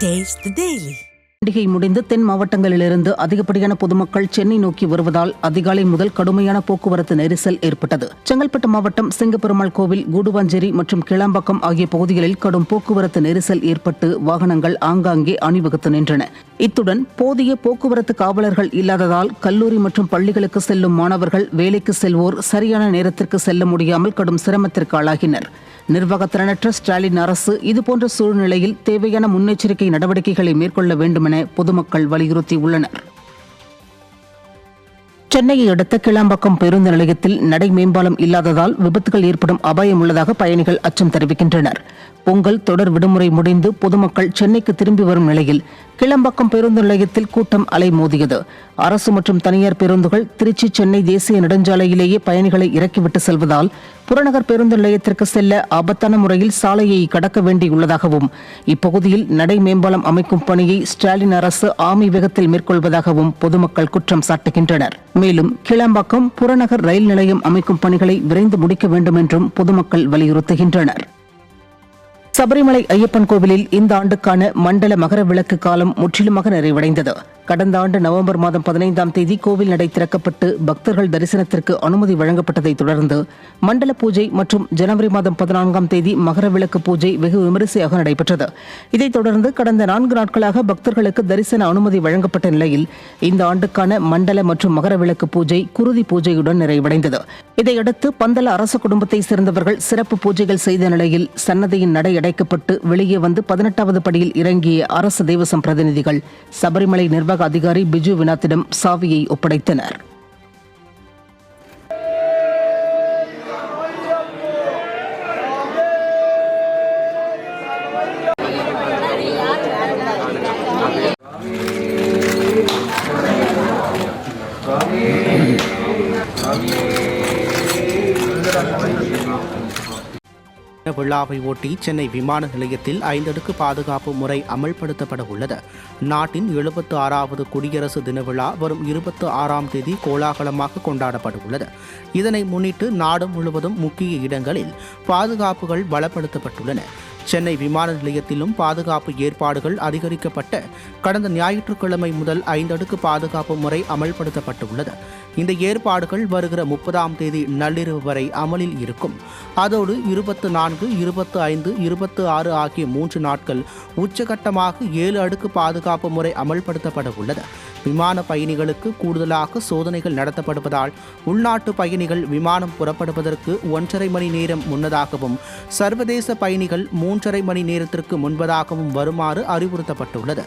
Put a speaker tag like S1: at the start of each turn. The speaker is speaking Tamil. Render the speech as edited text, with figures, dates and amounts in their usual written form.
S1: Taste the Daily.
S2: பண்டிகை முடிந்து தென் மாவட்டங்களிலிருந்து அதிகப்படியான பொதுமக்கள் சென்னை நோக்கி வருவதால் அதிகாலை முதல் கடுமையான போக்குவரத்து நெரிசல் ஏற்பட்டது. செங்கல்பட்டு மாவட்டம் சிங்கப்பெருமாள் கோவில், கூடுவாஞ்சேரி மற்றும் கிளாம்பாக்கம் ஆகிய பகுதிகளில் கடும் போக்குவரத்து நெரிசல் ஏற்பட்டு வாகனங்கள் ஆங்காங்கே அணிவகுத்து நின்றன. இத்துடன் போதிய போக்குவரத்து காவலர்கள் இல்லாததால் கல்லூரி மற்றும் பள்ளிகளுக்கு செல்லும் மாணவர்கள், வேலைக்கு செல்வோர் சரியான நேரத்திற்கு செல்ல முடியாமல் கடும் சிரமத்திற்கு ஆளாகினர். நிர்வாகத்திறனற்ற ஸ்டாலின் அரசு இதுபோன்ற சூழ்நிலையில் தேவையான முன்னெச்சரிக்கை நடவடிக்கைகளை மேற்கொள்ள வேண்டும் என பொதுமக்கள் வலியுறுத்தியுள்ளனர். சென்னையை அடுத்த கிளாம்பாக்கம் பேருந்து நிலையத்தில் நடை மேம்பாலம் இல்லாததால் விபத்துகள் ஏற்படும் அபாயம் உள்ளதாக பயணிகள் அச்சம் தெரிவிக்கின்றனர். பொங்கல் தொடர் விடுமுறை முடிந்து பொதுமக்கள் சென்னைக்கு திரும்பி வரும் நிலையில் கிளாம்பாக்கம் பேருந்து நிலையத்தில் கூட்டம் அலைமோதியது. அரசு மற்றும் தனியார் பேருந்துகள் திருச்சி சென்னை தேசிய நெடுஞ்சாலையிலேயே பயணிகளை இறக்கிவிட்டு செல்வதால் புறநகர் பேருந்து நிலையத்திற்கு செல்ல ஆபத்தான முறையில் சாலையை கடக்க வேண்டியுள்ளதாகவும், இப்பகுதியில் நடை மேம்பாலம் அமைக்கும் பணியை ஸ்டாலின் அரசு ஆமை வேகத்தில் மேற்கொள்வதாகவும் பொதுமக்கள் குற்றம் சாட்டுகின்றனர். மேலும் கிளாம்பாக்கம் புறநகர் ரயில் நிலையம் அமைக்கும் பணிகளை விரைந்து முடிக்க வேண்டும் என்றும் பொதுமக்கள் வலியுறுத்துகின்றனர். சபரிமலை ஐயப்பன் கோவிலில் இந்த ஆண்டுக்கான மண்டல மகர விளக்கு காலம் முற்றிலுமாக நிறைவடைந்தது. கடந்த ஆண்டு நவம்பர் மாதம் 15ஆம் தேதி கோவில் நடை திறக்கப்பட்டு பக்தர்கள் தரிசனத்திற்கு அனுமதி வழங்கப்பட்டதை தொடர்ந்து மண்டல பூஜை மற்றும் ஜனவரி மாதம் 14ஆம் தேதி மகர விளக்கு பூஜை வெகு விமரிசையாக நடைபெற்றது. இதைத் தொடர்ந்து கடந்த 4 நாட்களாக பக்தர்களுக்கு தரிசன அனுமதி வழங்கப்பட்ட நிலையில் இந்த ஆண்டுக்கான மண்டல மற்றும் மகர விளக்கு பூஜை குருதி பூஜையுடன் நிறைவடைந்தது. இதையடுத்து பந்தல அரச குடும்பத்தை சேர்ந்தவர்கள் சிறப்பு பூஜைகள் செய்த நிலையில் சன்னதியின் நடை அடைக்கப்பட்டு வெளியே வந்து 18வது படியில் இறங்கிய அரசு தேவசம் பிரதிநிதிகள் சபரிமலை நிர்வாக அதிகாரி பிஜு வினாத்திடம் சாவியை ஒப்படைத்தனர்.
S3: விழாவை ஒட்டி சென்னை விமான நிலையத்தில் 5 அடுக்கு பாதுகாப்பு முறை அமல்படுத்தப்பட உள்ளது. நாட்டின் 76வது குடியரசு தின விழா வரும் 26ஆம் தேதி கோலாகலமாக கொண்டாடப்பட உள்ளது. இதனை முன்னிட்டு நாடு முழுவதும் முக்கிய இடங்களில் பாதுகாப்புகள் பலப்படுத்தப்பட்டுள்ளன. சென்னை விமான நிலையத்திலும் பாதுகாப்பு ஏற்பாடுகள் அதிகரிக்கப்பட்ட கடந்த ஞாயிற்றுக்கிழமை முதல் 5 அடுக்கு பாதுகாப்பு முறை அமல்படுத்தப்பட்டுள்ளது. இந்த ஏற்பாடுகள் வருகிற 30ஆம் தேதி நள்ளிரவு வரை அமலில் இருக்கும். அதோடு 24, 25, 26 ஆகிய 3 நாட்கள் உச்சகட்டமாக 7 அடுக்கு பாதுகாப்பு முறை அமல்படுத்தப்பட உள்ளது. விமான பயணிகளுக்கு கூடுதலாக சோதனைகள் நடத்தப்படுவதால் உள்நாட்டு பயணிகள் விமானம் புறப்படுவதற்கு 1.5 மணி நேரம் முன்னதாகவும், சர்வதேச பயணிகள் 3.5 மணி நேரத்திற்கு முன்பதாகவும் வருமாறு அறிவுறுத்தப்பட்டுள்ளது.